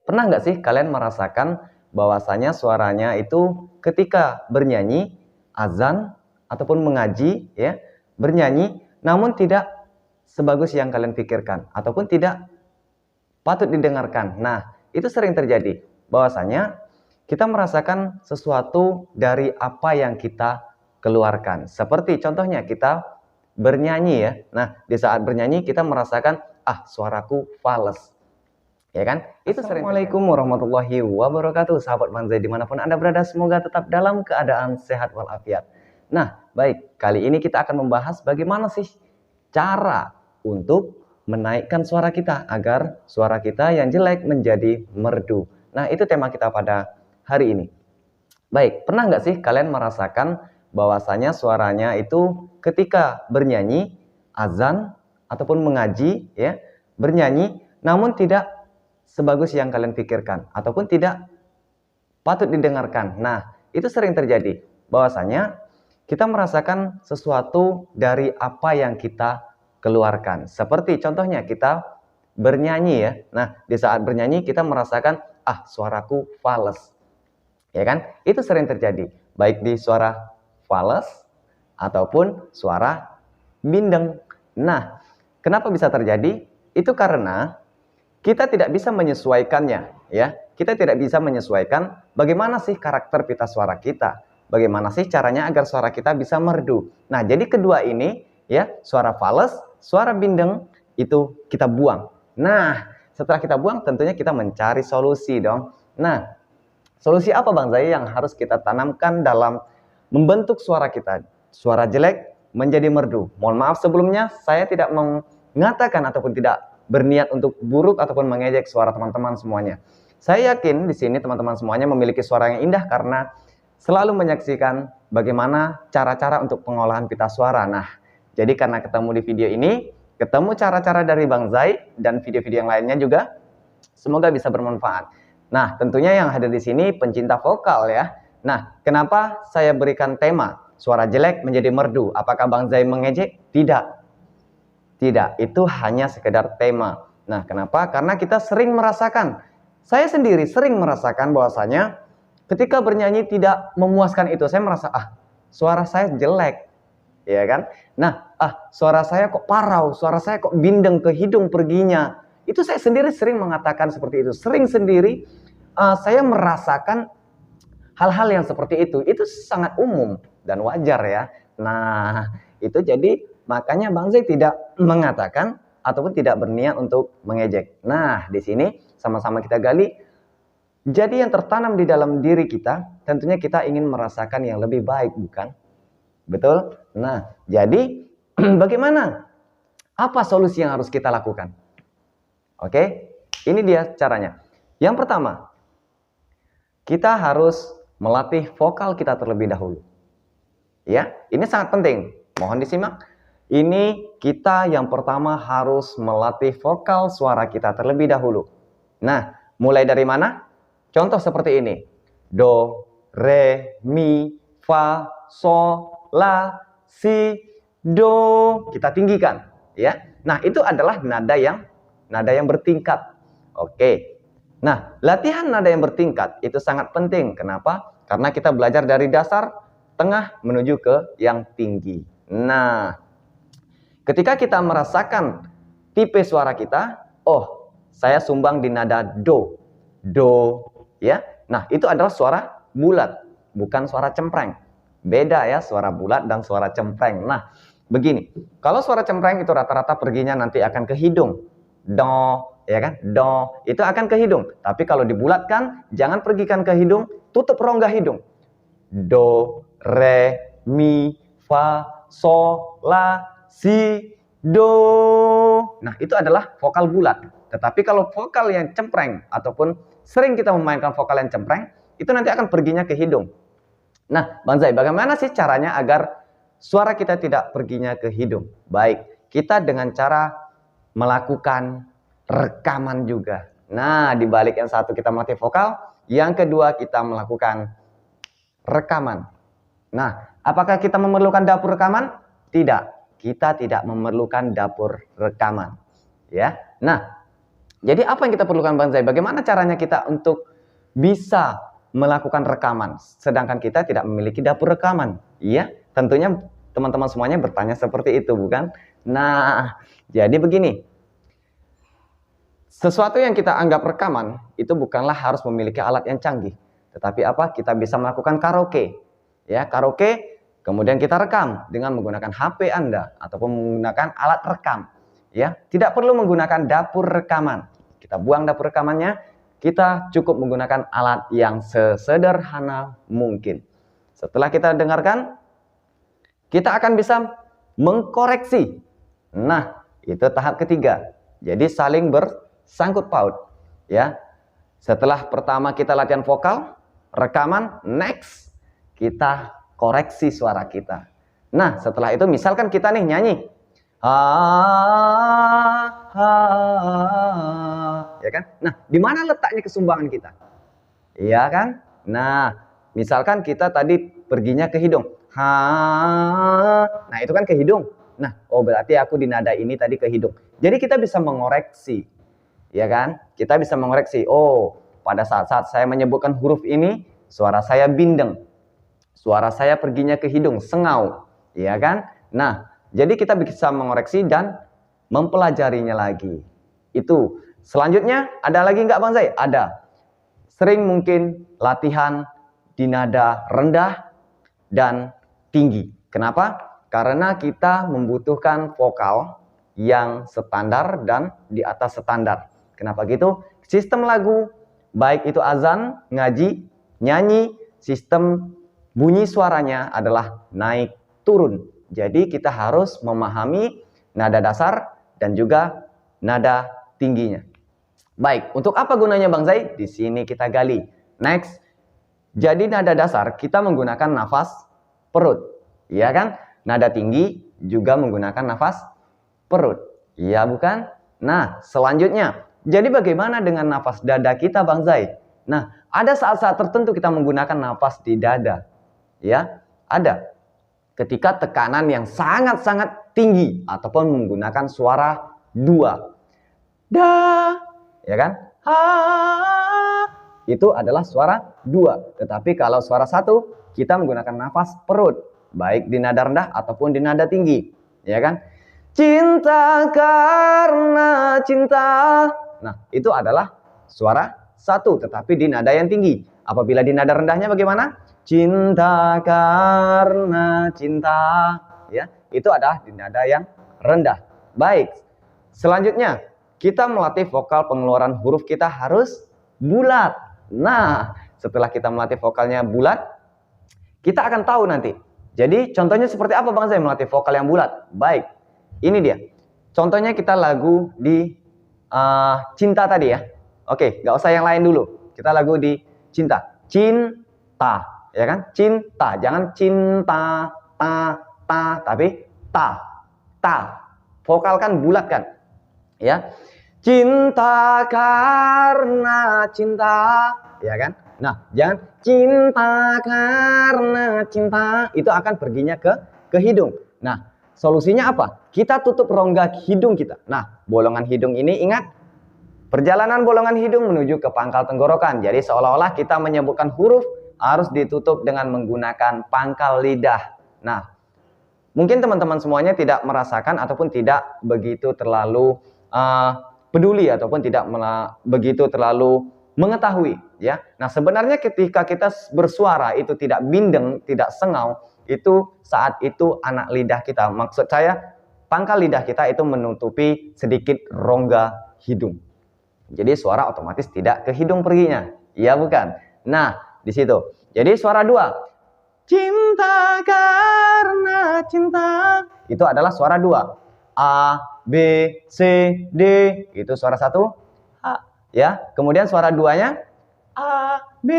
Pernah nggak sih kalian merasakan bahwasanya suaranya itu ketika bernyanyi, azan, ataupun mengaji, ya, bernyanyi, namun tidak sebagus yang kalian pikirkan, ataupun tidak patut didengarkan. Nah, itu sering terjadi, bahwasanya kita merasakan sesuatu dari apa yang kita keluarkan. Seperti contohnya kita bernyanyi ya. Nah, di saat bernyanyi kita merasakan, suaraku fales. Ya kan? Itu sering. Assalamualaikum warahmatullahi wabarakatuh, sahabat Manzai dimanapun Anda berada, semoga tetap dalam keadaan sehat walafiat. Nah, baik, kali ini kita akan membahas bagaimana sih cara untuk menaikkan suara kita agar suara kita yang jelek menjadi merdu. Nah, itu tema kita pada hari ini. Baik, pernah nggak sih kalian merasakan bahwasanya suaranya itu ketika bernyanyi, azan, ataupun mengaji, ya, bernyanyi, namun tidak sebagus yang kalian pikirkan, ataupun tidak patut didengarkan. Nah, itu sering terjadi, bahwasanya kita merasakan sesuatu dari apa yang kita keluarkan. Seperti contohnya kita bernyanyi ya. Nah, di saat bernyanyi kita merasakan, suaraku fales. Ya kan? Itu sering terjadi, baik di suara fales ataupun suara bindeng. Nah, kenapa bisa terjadi? Itu karena kita tidak bisa menyesuaikannya, ya. Kita tidak bisa menyesuaikan bagaimana sih karakter pita suara kita. Bagaimana sih caranya agar suara kita bisa merdu. Nah, jadi kedua ini, ya, suara fales, suara bindeng itu kita buang. Nah, setelah kita buang tentunya kita mencari solusi dong. Nah, solusi apa Bang Zai yang harus kita tanamkan dalam membentuk suara kita? Suara jelek menjadi merdu. Mohon maaf sebelumnya, saya tidak mengatakan ataupun tidak berniat untuk buruk ataupun mengejek suara teman-teman semuanya. Saya yakin di sini teman-teman semuanya memiliki suara yang indah karena selalu menyaksikan bagaimana cara-cara untuk pengolahan pita suara. Nah, jadi karena ketemu di video ini, ketemu cara-cara dari Bang Zai dan video-video yang lainnya juga, semoga bisa bermanfaat. Nah, tentunya yang hadir di sini pencinta vokal ya. Nah, kenapa saya berikan tema suara jelek menjadi merdu? Apakah Bang Zai mengejek? Tidak. Tidak, itu hanya sekedar tema. Nah, kenapa? Karena kita sering merasakan, saya sendiri sering merasakan bahwasanya ketika bernyanyi tidak memuaskan itu. Saya merasa, suara saya jelek, ya kan? Nah, suara saya kok parau, suara saya kok bindeng ke hidung perginya. Itu saya sendiri sering mengatakan seperti itu. Sering sendiri saya merasakan hal-hal yang seperti itu. Itu sangat umum dan wajar ya. Nah, itu jadi makanya Bang Zai tidak mengatakan ataupun tidak berniat untuk mengejek. Nah, di sini sama-sama kita gali. Jadi yang tertanam di dalam diri kita, tentunya kita ingin merasakan yang lebih baik, bukan? Betul? Nah, jadi bagaimana? Apa solusi yang harus kita lakukan? Oke, ini dia caranya. Yang pertama, kita harus melatih vokal kita terlebih dahulu. Ya, ini sangat penting. Mohon disimak. Ini kita yang pertama harus melatih vokal suara kita terlebih dahulu. Nah, mulai dari mana? Contoh seperti ini. Do, re, mi, fa, so, la, si, do. Kita tinggikan, ya. Nah, itu adalah nada yang bertingkat. Oke. Nah, latihan nada yang bertingkat itu sangat penting. Kenapa? Karena kita belajar dari dasar, tengah menuju ke yang tinggi. Nah, ketika kita merasakan tipe suara kita, saya sumbang di nada do. Do, ya. Nah, itu adalah suara bulat, bukan suara cempreng. Beda ya, suara bulat dan suara cempreng. Nah, begini. Kalau suara cempreng itu rata-rata perginya nanti akan ke hidung. Do, ya kan? Do, itu akan ke hidung. Tapi kalau dibulatkan, jangan pergikan ke hidung, tutup rongga hidung. Do, re, mi, fa, so, la, si, do. Nah, itu adalah vokal bulat. Tetapi kalau vokal yang cempreng ataupun sering kita memainkan vokal yang cempreng, itu nanti akan perginya ke hidung. Nah, Bang Zai, bagaimana sih caranya agar suara kita tidak perginya ke hidung? Baik, kita dengan cara melakukan rekaman juga. Nah, di balik yang satu kita melatih vokal, yang kedua kita melakukan rekaman. Nah, apakah kita memerlukan dapur rekaman? Tidak, kita tidak memerlukan dapur rekaman. Ya, nah, Jadi apa yang kita perlukan Bang Zai? Bagaimana caranya kita untuk bisa melakukan rekaman sedangkan kita tidak memiliki dapur rekaman? Iya, tentunya teman-teman semuanya bertanya seperti itu, bukan? Nah, jadi begini. Sesuatu yang kita anggap rekaman itu bukanlah harus memiliki alat yang canggih, tetapi apa? Kita bisa melakukan karaoke. Ya, karaoke kemudian kita rekam dengan menggunakan HP Anda ataupun menggunakan alat rekam. Ya, tidak perlu menggunakan dapur rekaman. Kita buang dapur rekamannya, kita cukup menggunakan alat yang sesederhana mungkin. Setelah kita dengarkan, kita akan bisa mengkoreksi. Nah, itu tahap ketiga. Jadi saling bersangkut paut. Ya, setelah pertama kita latihan vokal, rekaman, next kita koreksi suara kita. Nah, setelah itu misalkan kita nih nyanyi, ya kan? Nah, di mana letaknya kesumbangan kita? Iya kan? Nah, misalkan kita tadi perginya ke hidung. Nah, itu kan ke hidung. Nah, oh berarti aku di nada ini tadi ke hidung. Jadi kita bisa mengoreksi. Ya kan? Kita bisa mengoreksi. Oh, pada saat-saat saya menyebutkan huruf ini, suara saya bindeng. Suara saya perginya ke hidung, sengau. Ya kan? Nah, jadi kita bisa mengoreksi dan mempelajarinya lagi. Itu. Selanjutnya, ada lagi nggak Bang Zai? Ada. Sering mungkin latihan di nada rendah dan tinggi. Kenapa? Karena kita membutuhkan vokal yang standar dan di atas standar. Kenapa gitu? Sistem lagu, baik itu azan, ngaji, nyanyi, sistem bunyi suaranya adalah naik turun. Jadi kita harus memahami nada dasar dan juga nada tingginya. Baik, untuk apa gunanya Bang Zai? Di sini kita gali. Next. Jadi nada dasar kita menggunakan nafas perut. Iya kan? Nada tinggi juga menggunakan nafas perut. Iya bukan? Nah, selanjutnya. Jadi bagaimana dengan nafas dada kita Bang Zai? Nah, ada saat-saat tertentu kita menggunakan nafas di dada. Ya, ada. Ketika tekanan yang sangat-sangat tinggi ataupun menggunakan suara dua. Da, ya kan? Ha, itu adalah suara dua. Tetapi kalau suara satu, kita menggunakan nafas perut, baik di nada rendah ataupun di nada tinggi, ya kan? Cinta karena cinta. Nah, itu adalah suara satu, tetapi di nada yang tinggi. Apabila di nada rendahnya bagaimana? Cinta karena cinta, ya, itu adalah di nada yang rendah. Baik, selanjutnya kita melatih vokal, pengeluaran huruf kita harus bulat. Nah, setelah kita melatih vokalnya bulat, kita akan tahu nanti. Jadi contohnya seperti apa Bang Zai melatih vokal yang bulat? Baik, ini dia. Contohnya kita lagu di cinta tadi ya. Oke, nggak usah yang lain dulu. Kita lagu di cinta. Cinta. Ya kan? Cinta, jangan cinta, ta, tapi ta. Vokal kan bulat kan? Ya. Cinta karena cinta, ya kan? Nah, jangan cinta karena cinta, itu akan perginya ke hidung. Nah, solusinya apa? Kita tutup rongga hidung kita. Nah, bolongan hidung ini ingat, perjalanan bolongan hidung menuju ke pangkal tenggorokan. Jadi seolah-olah kita menyebutkan huruf harus ditutup dengan menggunakan pangkal lidah. Nah, mungkin teman-teman semuanya tidak merasakan ataupun tidak begitu terlalu peduli ataupun tidak begitu terlalu mengetahui, ya. Nah, sebenarnya ketika kita bersuara itu tidak bindeng, tidak sengau, itu saat itu anak lidah kita, maksud saya pangkal lidah kita itu menutupi sedikit rongga hidung. Jadi suara otomatis tidak ke hidung perginya, iya bukan? Nah, di situ. Jadi suara dua. Cinta karena cinta. Itu adalah suara dua. A, B, C, D. Itu suara satu. A, ya. Kemudian suara duanya. A, B,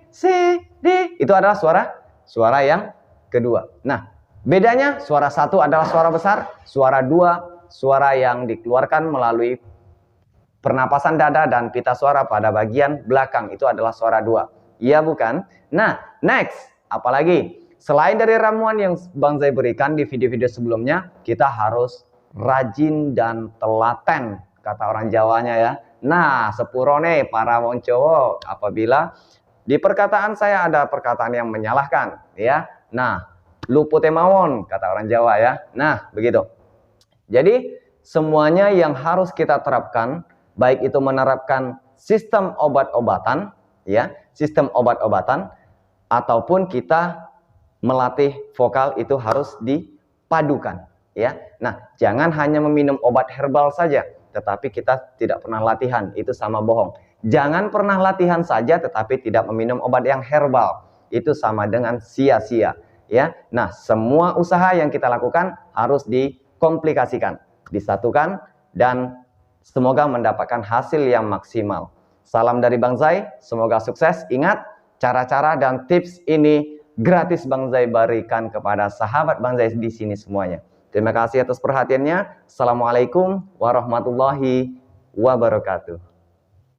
C, D. Itu adalah suara yang kedua. Nah, bedanya suara satu adalah suara besar. Suara dua, suara yang dikeluarkan melalui pernapasan dada dan pita suara pada bagian belakang. Itu adalah suara dua. Iya bukan? Nah, next. Apalagi? Selain dari ramuan yang Bang Zai berikan di video-video sebelumnya, kita harus rajin dan telaten, kata orang Jawanya ya. Nah, sepurone para wong Jawa apabila di perkataan saya ada perkataan yang menyalahkan, ya. Nah, lupute mawon kata orang Jawa ya. Nah, begitu. Jadi semuanya yang harus kita terapkan, baik itu menerapkan sistem obat-obatan, ya, sistem obat-obatan, ataupun kita melatih vokal itu harus dipadukan, ya. Nah, jangan hanya meminum obat herbal saja, tetapi kita tidak pernah latihan, itu sama bohong. Jangan pernah latihan saja, tetapi tidak meminum obat yang herbal, itu sama dengan sia-sia, ya. Nah, semua usaha yang kita lakukan harus dikomplikasikan, disatukan, dan semoga mendapatkan hasil yang maksimal. Salam dari Bang Zai, semoga sukses. Ingat, cara-cara dan tips ini gratis Bang Zai berikan kepada sahabat Bang Zai di sini semuanya. Terima kasih atas perhatiannya. Assalamualaikum warahmatullahi wabarakatuh.